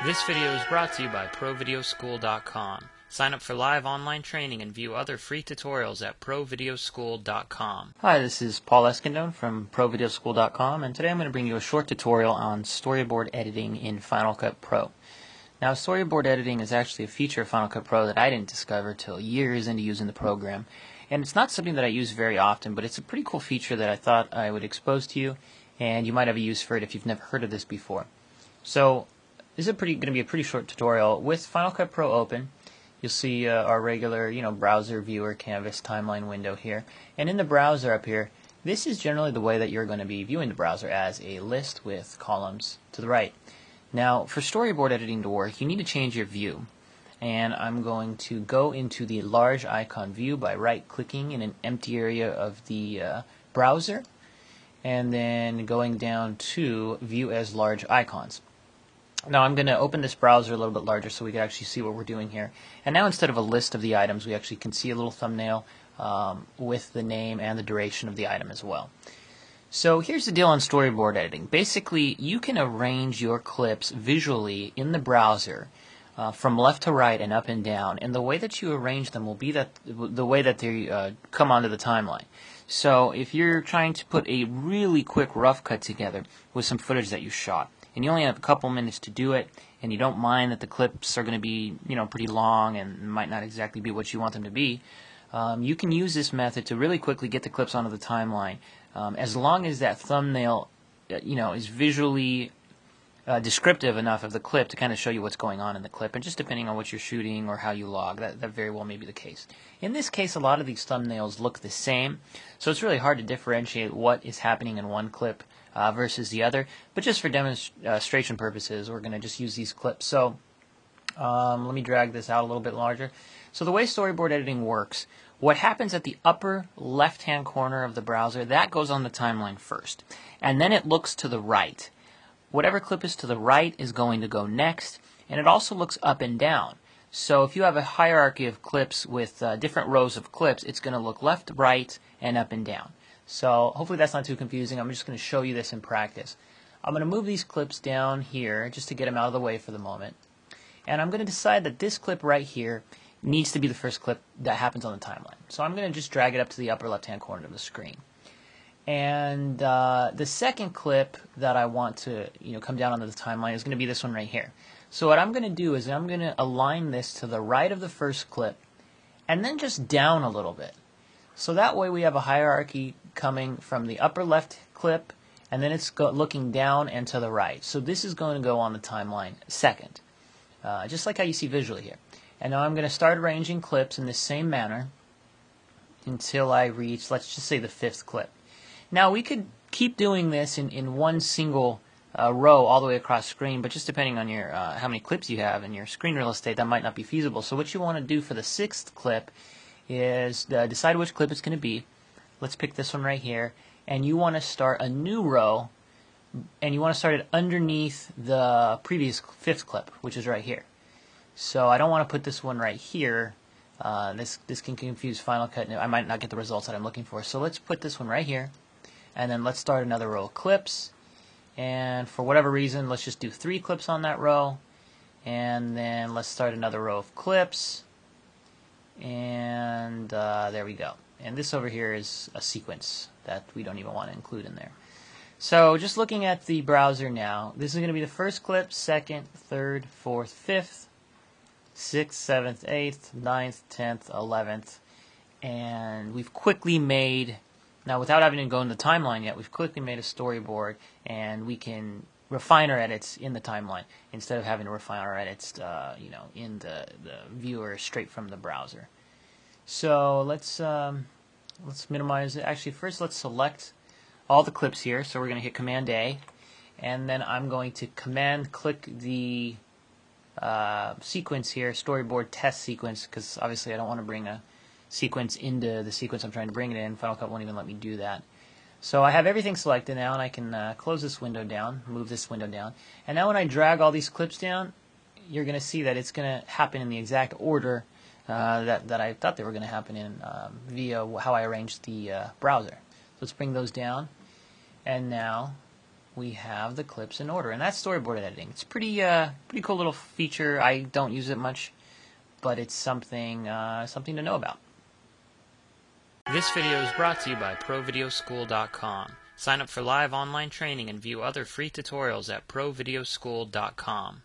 This video is brought to you by ProVideoSchool.com. Sign up for live online training and view other free tutorials at ProVideoSchool.com. Hi, this is Paul Eskindone from ProVideoSchool.com, and today I'm going to bring you a short tutorial on storyboard editing in Final Cut Pro. Now, storyboard editing is actually a feature of Final Cut Pro that I didn't discover till years into using the program, and it's not something that I use very often, but it's a pretty cool feature that I thought I would expose to you, and you might have a use for it if you've never heard of this before. So, this is going to be a pretty short tutorial. With Final Cut Pro open, you'll see our regular, browser viewer canvas timeline window here. And in the browser up here, this is generally the way that you're going to be viewing the browser, as a list with columns to the right. Now, for storyboard editing to work, you need to change your view. And I'm going to go into the large icon view by right-clicking in an empty area of the browser, and then going down to View as Large Icons. Now I'm going to open this browser a little bit larger so we can actually see what we're doing here. And now instead of a list of the items, we actually can see a little thumbnail with the name and the duration of the item as well. So here's the deal on storyboard editing. Basically, you can arrange your clips visually in the browser from left to right and up and down. And the way that you arrange them will be the way that they come onto the timeline. So if you're trying to put a really quick rough cut together with some footage that you shot, and you only have a couple minutes to do it, and you don't mind that the clips are going to be, pretty long and might not exactly be what you want them to be, you can use this method to really quickly get the clips onto the timeline, as long as that thumbnail, is visually descriptive enough of the clip to kind of show you what's going on in the clip, and just depending on what you're shooting or how you log, that very well may be the case. In this case, a lot of these thumbnails look the same, so it's really hard to differentiate what is happening in one clip versus the other, but just for demonstration purposes, we're going to just use these clips. So let me drag this out a little bit larger. So the way storyboard editing works, what happens at the upper left-hand corner of the browser, that goes on the timeline first, and then it looks to the right. Whatever clip is to the right is going to go next, and it also looks up and down. So if you have a hierarchy of clips with different rows of clips, it's going to look left, right, and up and down. So hopefully that's not too confusing. I'm just going to show you this in practice. I'm going to move these clips down here just to get them out of the way for the moment. And I'm going to decide that this clip right here needs to be the first clip that happens on the timeline. So I'm going to just drag it up to the upper left-hand corner of the screen. And the second clip that I want to come down onto the timeline is going to be this one right here. So what I'm going to do is I'm going to align this to the right of the first clip and then just down a little bit. So that way we have a hierarchy coming from the upper left clip, and then it's looking down and to the right. So this is going to go on the timeline second, just like how you see visually here. And now I'm going to start arranging clips in the same manner until I reach, let's just say, the fifth clip. Now we could keep doing this in one single row all the way across screen, but just depending on your how many clips you have in your screen real estate, that might not be feasible. So what you want to do for the sixth clip is decide which clip it's going to be. Let's pick this one right here, and you want to start a new row, and you want to start it underneath the previous fifth clip, which is right here. So I don't want to put this one right here. This can confuse Final Cut. I might not get the results that I'm looking for. So let's put this one right here, and then let's start another row of clips. And for whatever reason, let's just do 3 clips on that row, and then let's start another row of clips. And there we go. And this over here is a sequence that we don't even want to include in there. So just looking at the browser now, this is going to be the first clip, second, third, fourth, fifth, 6th, 7th, 8th, 9th, 10th, 11th. And we've quickly made, now without having to go in the timeline yet, we've quickly made a storyboard, and we can refine our edits in the timeline instead of having to refine our edits in the viewer straight from the browser. So let's minimize it. Actually, first let's select all the clips here. So we're going to hit Command A, and then I'm going to Command click the sequence here, storyboard test sequence, because obviously I don't want to bring a sequence into the sequence I'm trying to bring it in. Final Cut won't even let me do that. So I have everything selected now, and I can close this window down, move this window down. And now when I drag all these clips down, you're going to see that it's going to happen in the exact order that I thought they were going to happen in via how I arranged the browser. So let's bring those down. And now we have the clips in order, and that's storyboard editing. It's pretty cool little feature. I don't use it much, but it's something to know about. This video is brought to you by ProVideoSchool.com. Sign up for live online training and view other free tutorials at ProVideoSchool.com.